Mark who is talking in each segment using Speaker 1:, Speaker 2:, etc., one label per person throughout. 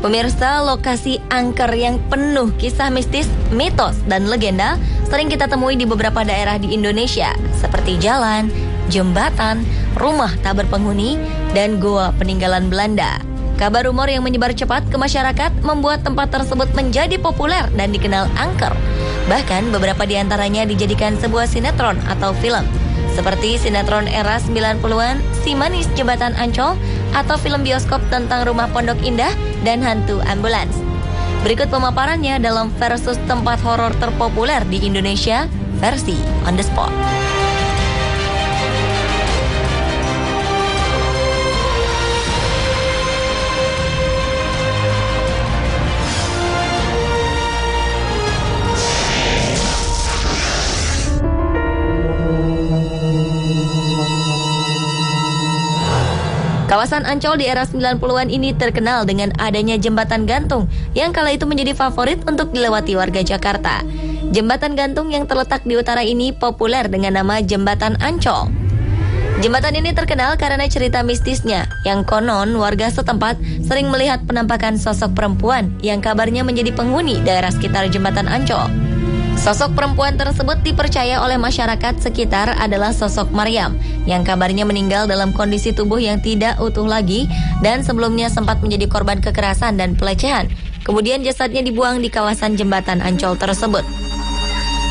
Speaker 1: Pemirsa, lokasi angker yang penuh kisah mistis, mitos, dan legenda sering kita temui di beberapa daerah di Indonesia, seperti jalan, jembatan, rumah tak berpenghuni, dan goa peninggalan Belanda. Kabar rumor yang menyebar cepat ke masyarakat membuat tempat tersebut menjadi populer dan dikenal angker. Bahkan beberapa di antaranya dijadikan sebuah sinetron atau film, seperti sinetron era 90-an, Si Manis Jembatan Ancol, atau film bioskop tentang Rumah Pondok Indah dan Hantu Ambulans. Berikut pemaparannya dalam versus tempat horor terpopuler di Indonesia, versi On The Spot. Kawasan Ancol di era 90-an ini terkenal dengan adanya jembatan gantung yang kala itu menjadi favorit untuk dilewati warga Jakarta. Jembatan gantung yang terletak di utara ini populer dengan nama Jembatan Ancol. Jembatan ini terkenal karena cerita mistisnya, yang konon warga setempat sering melihat penampakan sosok perempuan yang kabarnya menjadi penghuni daerah sekitar Jembatan Ancol. Sosok perempuan tersebut dipercaya oleh masyarakat sekitar adalah sosok Maryam, yang kabarnya meninggal dalam kondisi tubuh yang tidak utuh lagi dan sebelumnya sempat menjadi korban kekerasan dan pelecehan. Kemudian jasadnya dibuang di kawasan Jembatan Ancol tersebut.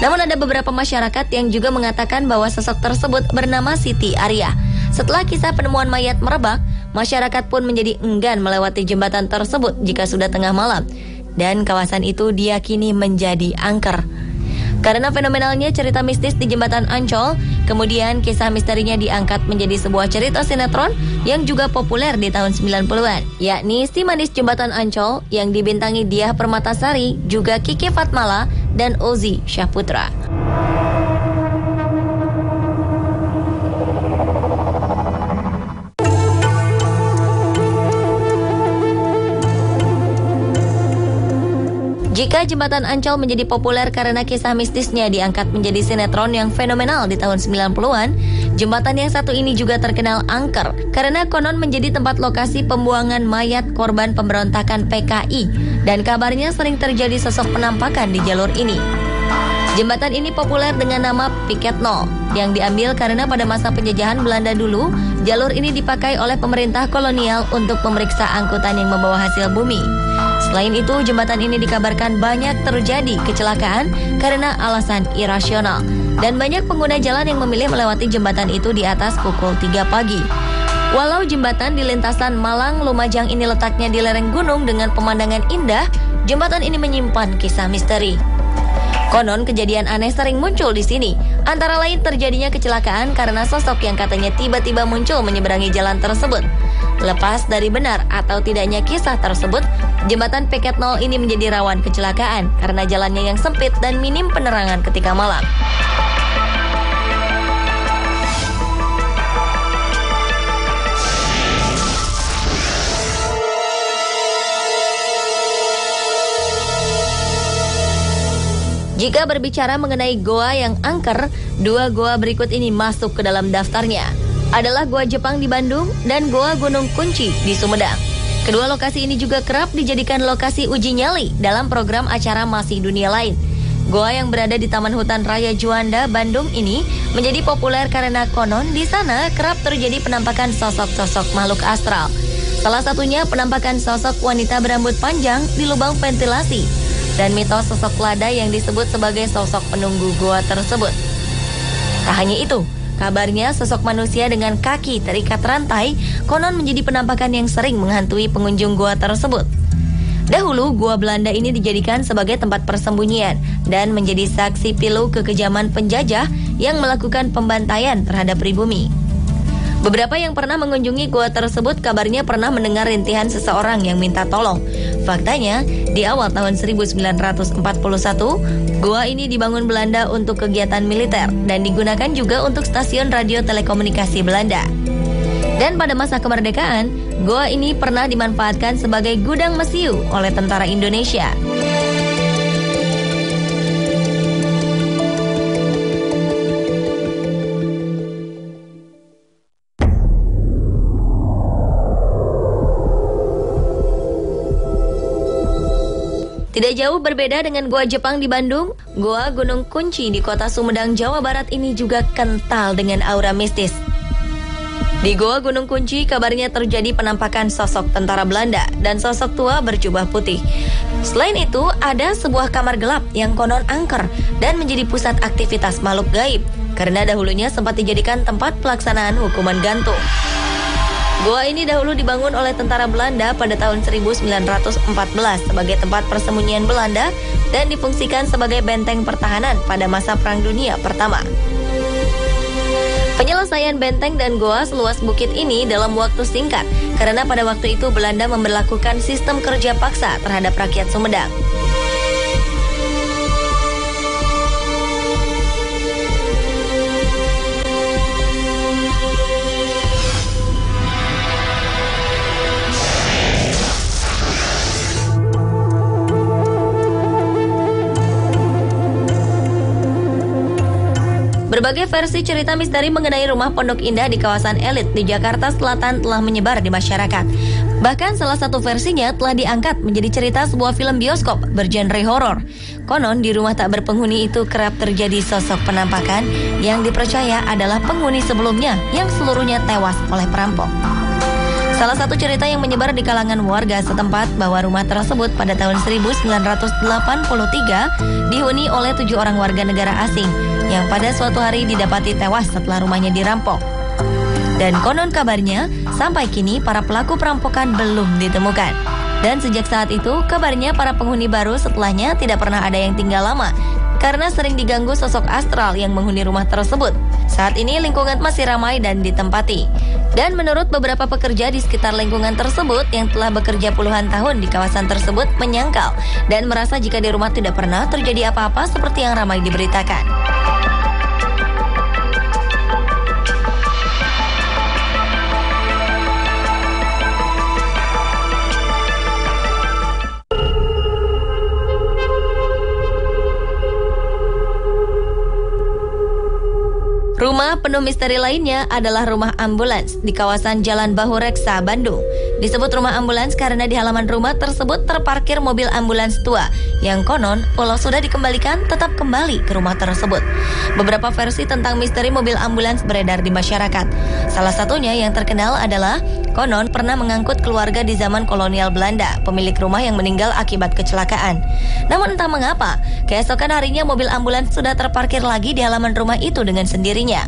Speaker 1: Namun ada beberapa masyarakat yang juga mengatakan bahwa sosok tersebut bernama Siti Arya. Setelah kisah penemuan mayat merebak, masyarakat pun menjadi enggan melewati jembatan tersebut jika sudah tengah malam, dan kawasan itu diyakini menjadi angker. Karena fenomenalnya cerita mistis di Jembatan Ancol, kemudian kisah misterinya diangkat menjadi sebuah cerita sinetron yang juga populer di tahun 90-an, yakni Si Manis Jembatan Ancol yang dibintangi Diah Permatasari, juga Kiki Fatmala dan Ozi Syahputra. Jika Jembatan Ancol menjadi populer karena kisah mistisnya diangkat menjadi sinetron yang fenomenal di tahun 90-an, jembatan yang satu ini juga terkenal angker karena konon menjadi tempat lokasi pembuangan mayat korban pemberontakan PKI dan kabarnya sering terjadi sosok penampakan di jalur ini. Jembatan ini populer dengan nama Piket Nol yang diambil karena pada masa penjajahan Belanda dulu, jalur ini dipakai oleh pemerintah kolonial untuk memeriksa angkutan yang membawa hasil bumi. Selain itu, jembatan ini dikabarkan banyak terjadi kecelakaan karena alasan irasional. Dan banyak pengguna jalan yang memilih melewati jembatan itu di atas pukul 3 pagi. Walau jembatan di lintasan Malang-Lumajang ini letaknya di lereng gunung dengan pemandangan indah, jembatan ini menyimpan kisah misteri. Konon kejadian aneh sering muncul di sini. Antara lain terjadinya kecelakaan karena sosok yang katanya tiba-tiba muncul menyeberangi jalan tersebut. Lepas dari benar atau tidaknya kisah tersebut, jembatan Piket Nol ini menjadi rawan kecelakaan karena jalannya yang sempit dan minim penerangan ketika malam. Jika berbicara mengenai goa yang angker, dua goa berikut ini masuk ke dalam daftarnya. Adalah Goa Jepang di Bandung dan Goa Gunung Kunci di Sumedang. Kedua lokasi ini juga kerap dijadikan lokasi uji nyali dalam program acara Masih Dunia Lain. Goa yang berada di Taman Hutan Raya Juanda, Bandung ini menjadi populer karena konon di sana kerap terjadi penampakan sosok-sosok makhluk astral. Salah satunya penampakan sosok wanita berambut panjang di lubang ventilasi dan mitos sosok lada yang disebut sebagai sosok penunggu goa tersebut. Tak hanya itu, kabarnya sosok manusia dengan kaki terikat rantai konon menjadi penampakan yang sering menghantui pengunjung goa tersebut. Dahulu, goa Belanda ini dijadikan sebagai tempat persembunyian dan menjadi saksi pilu kekejaman penjajah yang melakukan pembantaian terhadap pribumi. Beberapa yang pernah mengunjungi goa tersebut kabarnya pernah mendengar rintihan seseorang yang minta tolong. Faktanya, di awal tahun 1941, goa ini dibangun Belanda untuk kegiatan militer dan digunakan juga untuk stasiun radio telekomunikasi Belanda. Dan pada masa kemerdekaan, goa ini pernah dimanfaatkan sebagai gudang mesiu oleh tentara Indonesia. Tidak jauh berbeda dengan Goa Jepang di Bandung, Goa Gunung Kunci di kota Sumedang, Jawa Barat ini juga kental dengan aura mistis. Di Goa Gunung Kunci, kabarnya terjadi penampakan sosok tentara Belanda dan sosok tua berjubah putih. Selain itu, ada sebuah kamar gelap yang konon angker dan menjadi pusat aktivitas makhluk gaib, karena dahulunya sempat dijadikan tempat pelaksanaan hukuman gantung. Goa ini dahulu dibangun oleh tentara Belanda pada tahun 1914 sebagai tempat persembunyian Belanda dan difungsikan sebagai benteng pertahanan pada masa Perang Dunia Pertama. Penyelesaian benteng dan goa seluas bukit ini dalam waktu singkat karena pada waktu itu Belanda memberlakukan sistem kerja paksa terhadap rakyat Sumedang. Berbagai versi cerita misteri mengenai rumah Pondok Indah di kawasan elit di Jakarta Selatan telah menyebar di masyarakat. Bahkan salah satu versinya telah diangkat menjadi cerita sebuah film bioskop bergenre horor. Konon di rumah tak berpenghuni itu kerap terjadi sosok penampakan yang dipercaya adalah penghuni sebelumnya yang seluruhnya tewas oleh perampok. Salah satu cerita yang menyebar di kalangan warga setempat bahwa rumah tersebut pada tahun 1983 dihuni oleh 7 orang warga negara asing yang pada suatu hari didapati tewas setelah rumahnya dirampok. Dan konon kabarnya, sampai kini para pelaku perampokan belum ditemukan. Dan sejak saat itu, kabarnya para penghuni baru setelahnya tidak pernah ada yang tinggal lama karena sering diganggu sosok astral yang menghuni rumah tersebut. Saat ini lingkungan masih ramai dan ditempati. Dan menurut beberapa pekerja di sekitar lingkungan tersebut yang telah bekerja puluhan tahun di kawasan tersebut menyangkal dan merasa jika di rumah tidak pernah terjadi apa-apa seperti yang ramai diberitakan. Rumah penuh misteri lainnya adalah rumah ambulans di kawasan Jalan Bahureksa, Bandung. Disebut rumah ambulans karena di halaman rumah tersebut terparkir mobil ambulans tua yang konon walau sudah dikembalikan tetap kembali ke rumah tersebut. Beberapa versi tentang misteri mobil ambulans beredar di masyarakat. Salah satunya yang terkenal adalah konon pernah mengangkut keluarga di zaman kolonial Belanda, pemilik rumah yang meninggal akibat kecelakaan. Namun entah mengapa, keesokan harinya mobil ambulans sudah terparkir lagi di halaman rumah itu dengan sendirinya.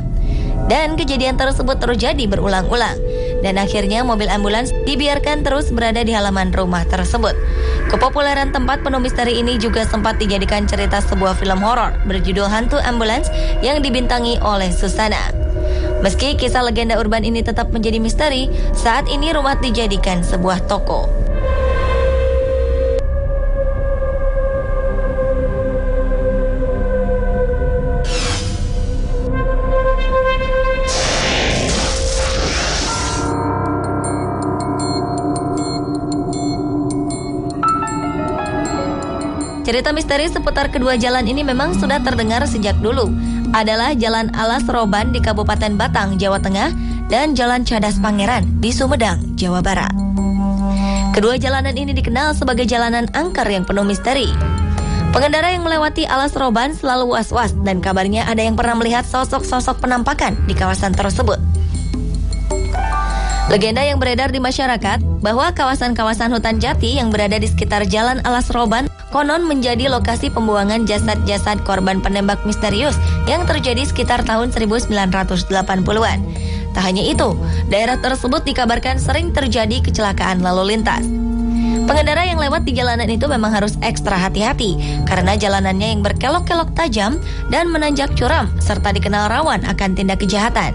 Speaker 1: Dan kejadian tersebut terjadi berulang-ulang. Dan akhirnya mobil ambulans dibiarkan terus berada di halaman rumah tersebut. Kepopuleran tempat penuh misteri ini juga sempat dijadikan cerita sebuah film horor berjudul Hantu Ambulans yang dibintangi oleh Susana. Meski kisah legenda urban ini tetap menjadi misteri, saat ini rumah dijadikan sebuah toko. Cerita misteri seputar kedua jalan ini memang sudah terdengar sejak dulu. Adalah Jalan Alas Roban di Kabupaten Batang, Jawa Tengah, dan Jalan Cadas Pangeran di Sumedang, Jawa Barat. Kedua jalanan ini dikenal sebagai jalanan angker yang penuh misteri. Pengendara yang melewati Alas Roban selalu was-was dan kabarnya ada yang pernah melihat sosok-sosok penampakan di kawasan tersebut. Legenda yang beredar di masyarakat bahwa kawasan-kawasan hutan jati yang berada di sekitar Jalan Alas Roban konon menjadi lokasi pembuangan jasad-jasad korban penembak misterius yang terjadi sekitar tahun 1980-an. Tak hanya itu, daerah tersebut dikabarkan sering terjadi kecelakaan lalu lintas. Pengendara yang lewat di jalanan itu memang harus ekstra hati-hati karena jalanannya yang berkelok-kelok tajam dan menanjak curam serta dikenal rawan akan tindak kejahatan.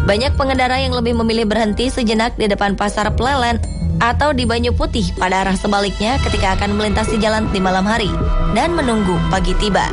Speaker 1: Banyak pengendara yang lebih memilih berhenti sejenak di depan pasar Plelen atau di Banyu Putih pada arah sebaliknya ketika akan melintasi jalan di malam hari dan menunggu pagi tiba.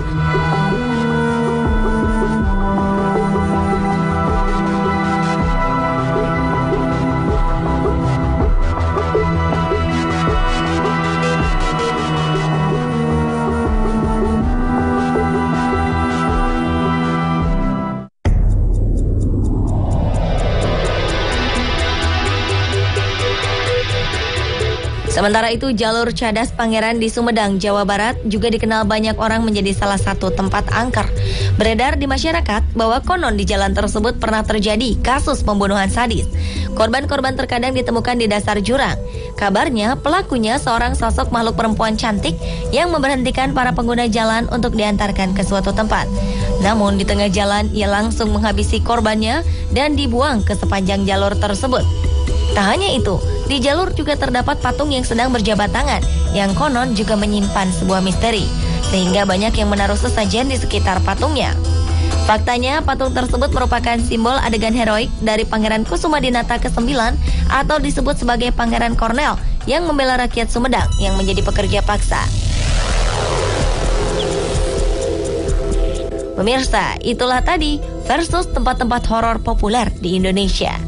Speaker 1: Sementara itu, jalur Cadas Pangeran di Sumedang, Jawa Barat juga dikenal banyak orang menjadi salah satu tempat angker. Beredar di masyarakat bahwa konon di jalan tersebut pernah terjadi kasus pembunuhan sadis. Korban-korban terkadang ditemukan di dasar jurang. Kabarnya pelakunya seorang sosok makhluk perempuan cantik yang memberhentikan para pengguna jalan untuk diantarkan ke suatu tempat. Namun di tengah jalan ia langsung menghabisi korbannya dan dibuang ke sepanjang jalur tersebut. Tak hanya itu, di jalur juga terdapat patung yang sedang berjabat tangan yang konon juga menyimpan sebuah misteri, sehingga banyak yang menaruh sesajen di sekitar patungnya. Faktanya, patung tersebut merupakan simbol adegan heroik dari Pangeran Kusumadinata ke-9 atau disebut sebagai Pangeran Kornel yang membela rakyat Sumedang yang menjadi pekerja paksa. Pemirsa, itulah tadi versus tempat-tempat horor populer di Indonesia.